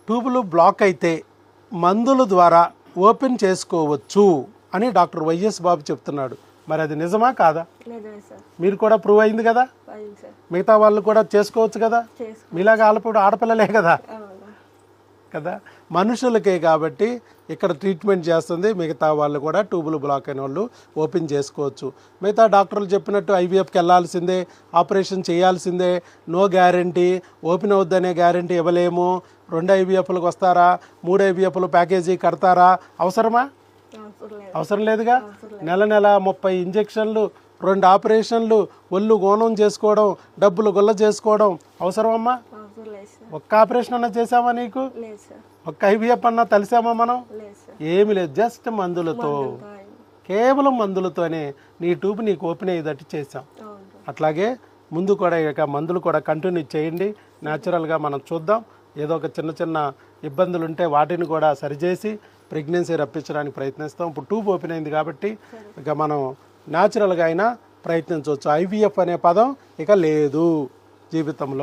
ట్యూబులు black అయితే మందుల ద్వారా ఓపెన్ చేసుకోవచ్చు అని డాక్టర్ వైఎస్ బాబు చెప్తున్నాడు. మరి అది నిజమా కాదా? మీరు కూడా ప్రూవ్ అయింది కదా, మిగతా వాళ్ళు కూడా చేసుకోవచ్చు కదా, మీలాగా ఆడపిల్లలే కదా కదా మనుషులకే కాబట్టి ఇక్కడ ట్రీట్మెంట్ చేస్తుంది. మిగతా వాళ్ళు కూడా ట్యూబులు బ్లాక్ అయిన వాళ్ళు ఓపెన్ చేసుకోవచ్చు. మిగతా డాక్టర్లు చెప్పినట్టు ఐవీఎఫ్కి వెళ్ళాల్సిందే, ఆపరేషన్ చేయాల్సిందే, నో గ్యారంటీ, ఓపెన్ అవుద్దనే గ్యారంటీ ఇవ్వలేము, 2 ఐవీఎఫ్లకు వస్తారా, 3 ఐవీఎఫ్లు ప్యాకేజీ కడతారా? అవసరమా? అవసరం లేదుగా. నెల 30 ఇంజెక్షన్లు, 2 ఆపరేషన్లు, ఒళ్ళు గోనం చేసుకోవడం, డబ్బులు గొల్ల చేసుకోవడం అవసరమమ్మా? ఒక్క ఆపరేషన్ అన్నా చేసామా నీకు? ఒక్క ఐవీఎఫ్ అన్నా తెలిసామా మనం? ఏమి లేదు, జస్ట్ మందులతో, కేవలం మందులతోనే నీ ట్యూబ్ నీకు ఓపెన్ అయ్యేటట్టు చేసాం. అట్లాగే ముందు కూడా ఇక మందులు కూడా కంటిన్యూ చేయండి. న్యాచురల్గా మనం చూద్దాం. ఏదో ఒక చిన్న చిన్న ఇబ్బందులు ఉంటే వాటిని కూడా సరిచేసి ప్రెగ్నెన్సీ రప్పించడానికి ప్రయత్నిస్తాం. ఇప్పుడు ట్యూబ్ ఓపెన్ అయింది కాబట్టి ఇక మనం న్యాచురల్గా అయినా ప్రయత్నించవచ్చు. ఐవీఎఫ్ అనే పదం ఇక లేదు జీవితంలో.